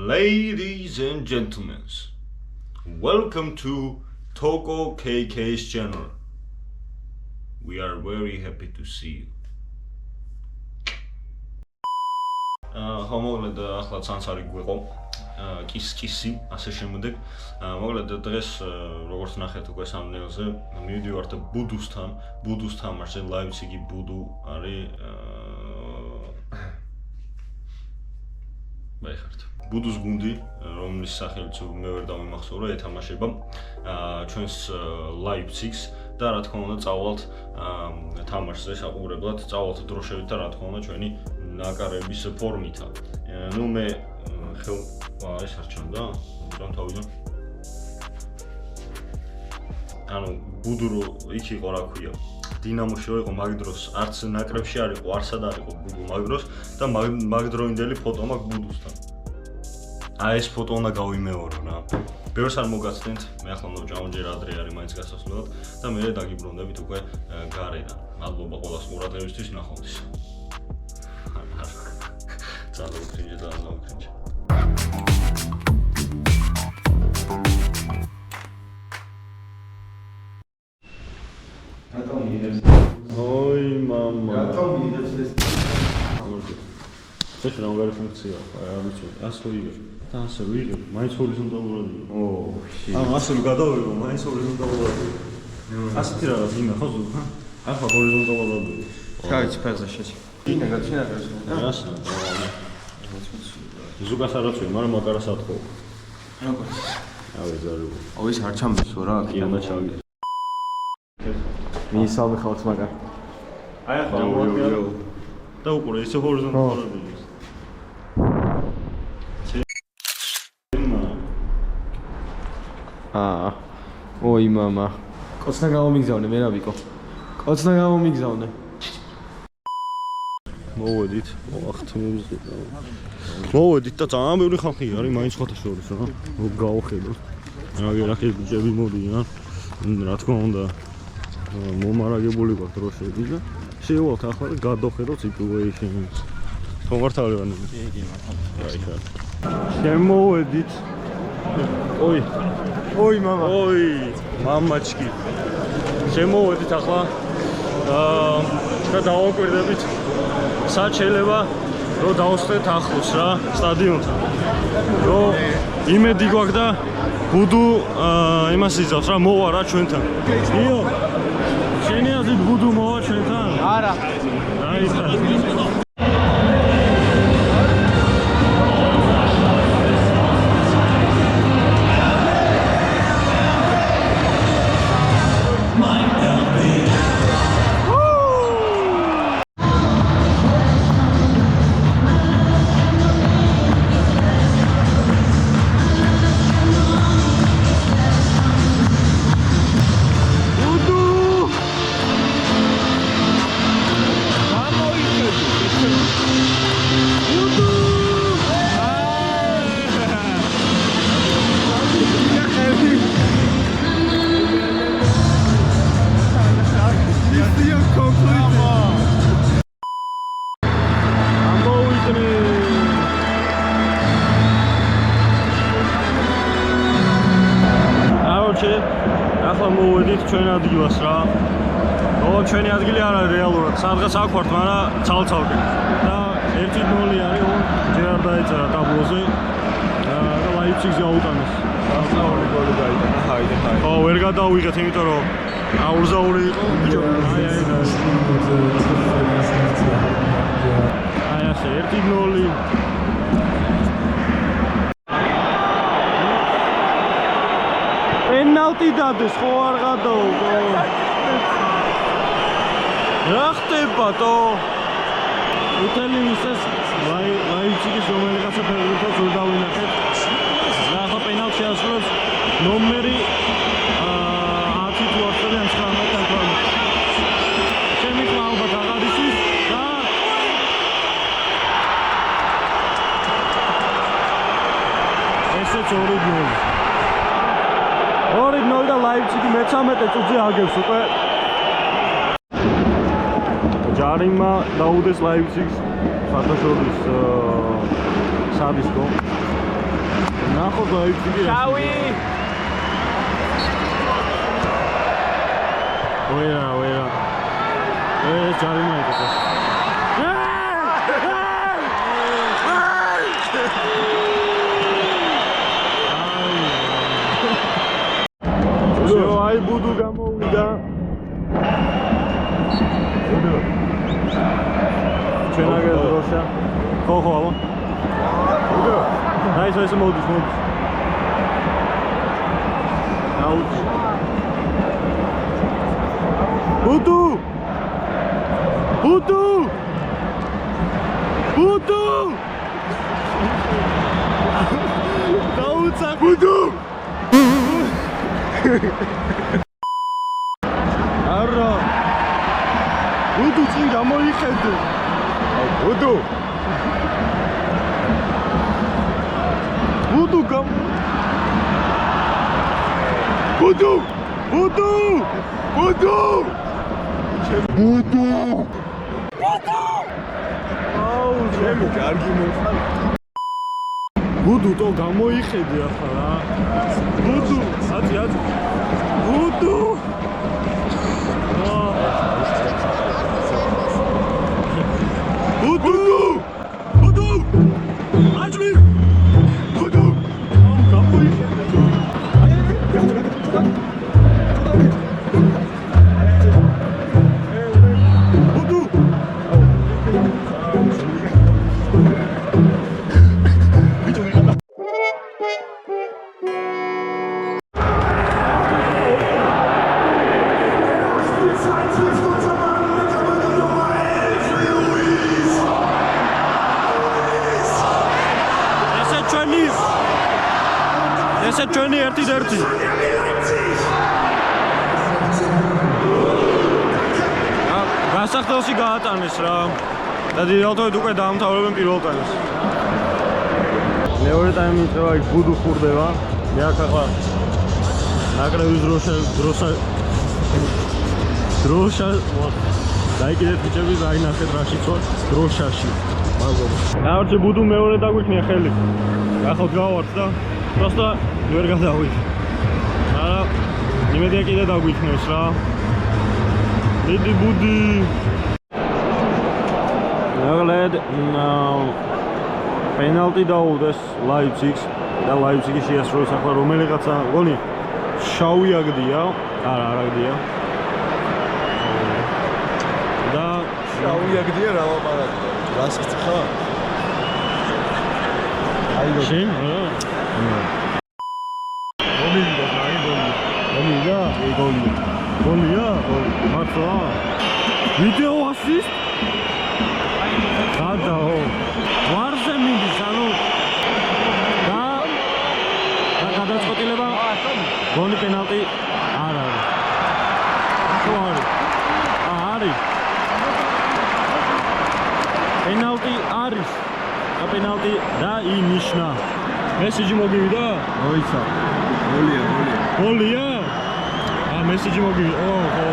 Ladies and gentlemen, welcome to Toko KK's channel. We are very happy to see you. Მოკლედ ახლა ცანცარი გვიყო კისი ასე შემდეგ. მოკლედ დღეს როგორც ნახეთ უკვე სამდნელზე მივდივართ ბუდუსთან. ბუდუს თამაშზე ლაიფციგი ბუდუ არის ვაიხართ. ბუდუს გუნდი, რომლის სახელიც მე ვერ დავიმახსოვრე, ეთამაშება ჩვენს ლაიფციგს და რა თქმა უნდა წავალთ თამაშზე საყურებლად, წავალთ დროშებით და რა თქმა უნდა ჩვენი ნაკარების ფორმითა. ნუ მე ეს არ ჩანდა, რომ თავიდან. ანუ ბუდურო იქ იყო რა ქვია. დინამოში იყო მაგ დროს, არც ნაკრებში არ იყო, არსად არ იყო ბუდუ მაგ დროს და მაგ დროინდელი ფოტო მაქვს ბუდუსთან. აი ეს ფოტო უნდა გავიმეორო რა. ბევრს არ მოგაცდენთ, მე ახლა მოვჭამოჯერ ადრე არის მაინც გასასვლელად და მე დაგიბრუნდებით უკვე გარედან. მადლობა ყველას ყურადღებისთვის, ნახვამდის. Ძალიან უქრინჯე და უქრინჯე. რატომ მიდევს? ოი მამა. რატომ მიდევს ეს? ეს რა მაგარი ფუნქციაა, არ ვიცი. ასე ვიღებ. და ასე ვიღებ, მაინც ჰორიზონტალურად. ასე გადავიღო, მაინც ჰორიზონტალურად. ასეთი რაღაც იმახო ზუ, ხა? ახლა ჰორიზონტალურად. ხაიჩ ფაზა შეჭი. ინაგა შენაგას. ასე. ზუგას არაცვი, მაგრამ მაგარას ათქო. როგორც? ავე ზარი. ის არ ჩამბისო რა, კი უნდა ჩავიდე. მიისალმე ხალხს მაგარ. აი ახლა მოვიდა. და უყურე, ისე ჰორიზონტალურად ის. ოი მამა. კოცნა გამომიგზავნე, მე რა ვიყო. კოცნა გამომიგზავნე. მოვედით, ახთმულზე. მოვედით და ძალიან ბევრი ხალხი არის მაინც ხოთა შორის რა. გავხედოთ. რაგერახი ბიჭები მოდიან. რა თქმა უნდა მომარაგებული გვაქვს დროშები და შევალთ ახლა და გადავხედოთ situations. ხო მართალია. კი, მართალია. შემოვედით. ოი მამა. ოი მამაჩკი. შემოვედით ახლა და დავაკვირდებით სად შეიძლება რომ დავსწრეთ ახლოს რა სტადიონთან. რომ იმედი გვაქვს და ბუდუ იმას იზავს რა მოვა რა ჩვენთან. იო. შენი აზრით ბუდუ მოვა ჩვენთან? არა. აი ხა. ახლა მოვედით ჩვენ ადგილას რა. ჩვენი ადგილი არ არის რეალურად, სადღაც აქ ვართ, მაგრამ ცალ-ცალკე. და 1-0 არის, ჯერ არ დაეწერა ტაბლოზე. და ლაიფციგზე აუტანეს. ახლა ორი გოლი გაიტანა, ჰაიდე. ხო, ვერ გადავიღეთ, იმიტომ რომ აურზაური იყო. აი ასე 1-0. პენალტი დადეს, ხო არ გადაუგო. რა ხდება თო? უთელი ისეს ლაიფციგის რომელიღაცა ფეხბურთელს ვერ დავინახეთ. და ახლა პენალტი შეასრულებს ნომერი 10 თუ 19. ჩემი ხმა ალბათ აღარ იცის და ესეც 2-0. 2-0 და ლაიფციგი მე-13 წუთზე აგებს უკვე. ჯარიმა დაუდეს ლაიფციგს საერთაშორისო სადისკო. ნახო და იფიქრე. შავი. ვერა. ეს ჯარიმა იყო. აი ბუდუ გამოვიდა. ჩვენაგერ დროშა. ხო, აბა. ბუდუ. აი ეს მოდის. აუჩ. ბუდუ. დაუცა ბუდუ. არა. ბუდუ წინ გამოიხედე. ბუდუ აუ ჩემი კარგი მოხარ. ბუდუ то გამოიხედე ახლა რა. ბუდუ ბუდუ აჭმი ბუდუ გამოიხედე. ესე ჩვენი ერთი გასახდელში გაატანეს რა და დიალტოვით უკვე დაამთავრებენ პირველ ტაიმს. მეორე ტაიმი იწყება, იქ ბუდუ ხურდება. მე აქ ახლა ნაკრების დროშა დაიგეთ ბიჭები, დაინახეთ რაში წვა დროშაში. მაგობა. ნაორჩი ბუდუ მეორე დაგვიქნია ხელი. ახლა გავართ და просто ვერ გადავიდე. მაგრამ იმედია კიდე დაგვიქნევს რა. მიდი ბუდი. ნაღლად პენალტი დაუდეს ლაიფციგს და ლაიფციგი შეასრულეს ახლა რომელიღაცა გოლი შავი აგდია. არა აგდია. და შავი აგდია რა ლაპარაკი. რას ხა? აი შენ რა? გოლია? მართლა? ვიდეო ასისტ? გადაო. ვარზე მიდის, ანუ და გადაწყვეტილება გოლი პენალტი არ არის. ხო არის. არის. პენალტი არის. და პენალტი დაინიშნა. მესიჯი მოგივიდა? მოიცა. გოლია? მესიჯი მოგივიდა. ხო.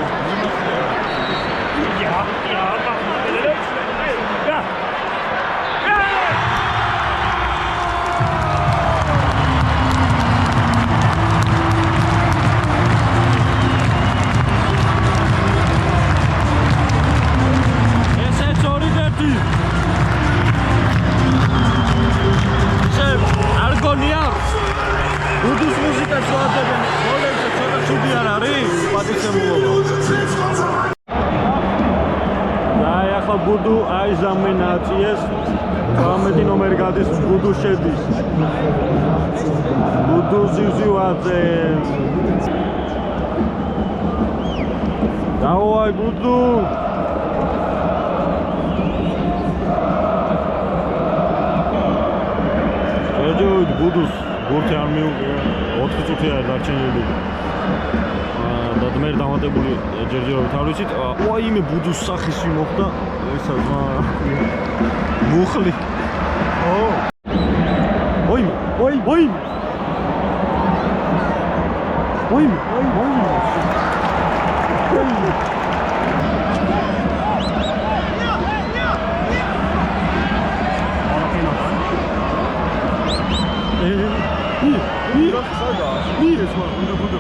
ბუდუს მუსიკას ვაძებენ, მოლეზე ცოტა ცუდი არ არის? პატიცემულობა. და ახლა ბუდუ აიზამენ აწიეს, 18 ნომერი გადის, ბუდუ შედის. ბუდუ ზივზივაძე. დავაი ბუდუ. შეჯოთ ბუდუს. გურთი არ მიუღია 4 წუთი არ დარჩენილი. და მე დამატებული ჯერჯერობით არ ვიცით. ვაი მე ბუდუს სახიში მოხდა ესა მუხლი. ოი. მიერეს ვარ, უნდა ბუდო.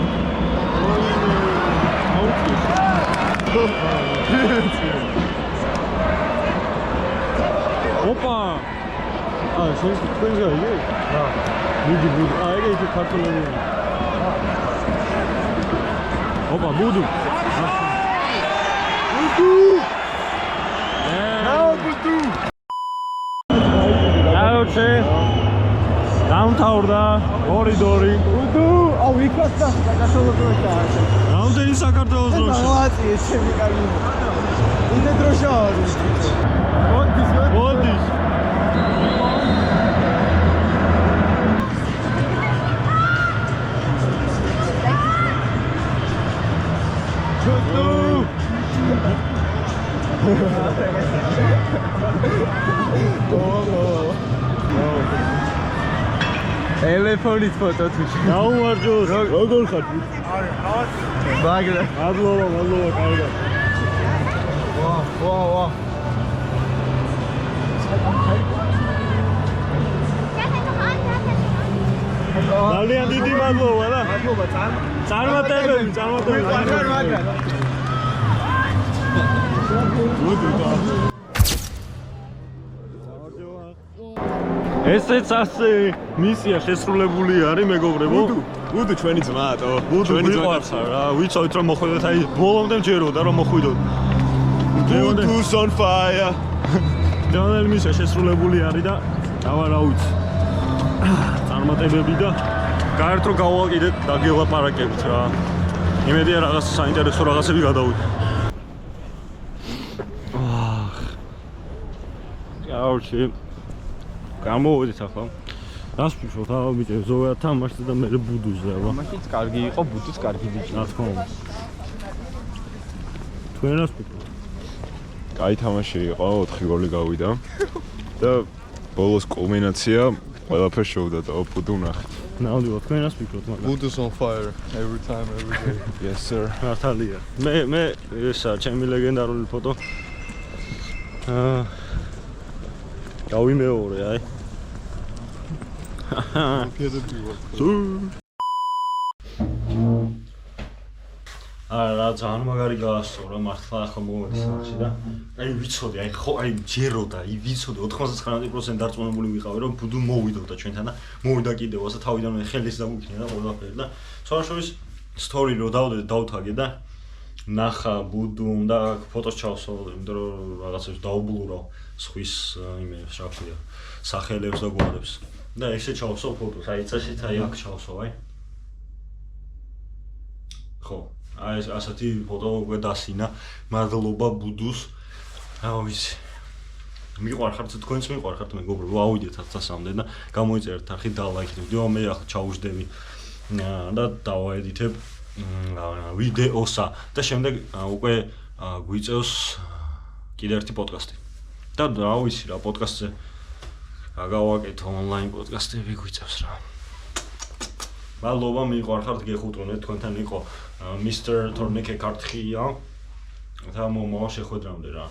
ოპა! შენ თქვენ გაიგე? რა. მიდი ბუდო. ეგ ის ქართულები. ოპა, ბუდო. ბუდო! ბუდო! აუჩე. დამთავრდა კორიდორი. უდუ, აუ იქაც გასაუბრებია. რამდენი საქართველოს დროშა? მოვაწიე ჩემი კარგი. უდე დროშა არის. მოდის. ელეფონით ფოტო თუ გაუმარჯოს. როგორ ხარ? მაგრა. მადლობა, კარგად. ვა. ძალიან დიდი მადლობა რა. მადლობა წარმატებები. მაგრა. ესეც ასე მისია შესრულებული არის მეგობრებო. ბუდუ ჩვენი ძმაათო. ბუდუ მიყვარს რა. ვიცოდით რომ მოხვიდოთ, აი ბოლომდე მჯეროდა რომ მოხვიდოთ. Budu's on fire. დანელ მისია შესრულებული არის და ავა რა ვიცი. წარმატებები და გაერთო გავაკიდეთ და გელაპარაკებით რა. იმედია რაღაც საინტერესო რაღაცები გადავიდეთ. აუჩი გამოვიდეთ ახლა. რას ვფიქრობ, ბიჭო, ზოგადად თამაშზე და მე ბუდუზე რა. მაშინც კარგი იყო, ბუდუც კარგი ბიჭი. რა თქმა უნდა. თქვენ რას ვფიქრობთ? კაი თამაში იყო, 4 გოლი გავიდა. და ბოლოს კულმინაცია ყველაფერს შევდა და ბუდუ ნახეთ. ნამდვილად თქვენ რას ვფიქრობთ, მაგრამ Budu's on fire every time every day. Yes sir. მართალია. მე ესა ჩემი ლეგენდარული ფოტო. გავიმეორე, აი. რა ძალიან მაგარი გაასწორა მართლა ახლა მომედის სახში და აი ვიცოდი, აი ჯეროდა, ვიცოდი 99% დარწმუნებული ვიყავი რომ ბუდუ მოვიდოდა ჩვენთან და მოვიდა კიდევ ასე თავიდანვე ხელის დამუქნია და ყველაფერი და სხვადასხვა სტორი რო დავთაგე და ნახა ბუდუ და ფოტოს ჩავსო, იმიტომ რომ რაღაცებს დაუბლურავ სხვის იმებს, რა ქვია, სახელებს და გვარებს. და ესე ჩავსო ფოტოს, აი წესით აი აქ ჩავსო, აი. ხო, აი ეს ასეთი ფოტო უკვე დასინა. მადლობა ბუდუს. რა ვიცი. მიყვარხართ, თქვენც მიყვარხართ მეგობრებო, ავიდეთ 1000-მდე და გამოიწერეთ არხი და ლაიქით. ვიდეო მე ახლა ჩაუждები და დავაედიტებ ვიდეოსა და შემდეგ უკვე გვიწევს კიდე ერთი პოდკასტი. და რა ვიცი რა პოდკასტზე გავაკეთო ონლაინ პოდკასტები გვიწევს რა. მადლობა მიყვარხართ, გეხუტრონეთ, თქვენთან იყო Mr. Tornike Kartkhia. და მომავალ შეხვედრამდე რა.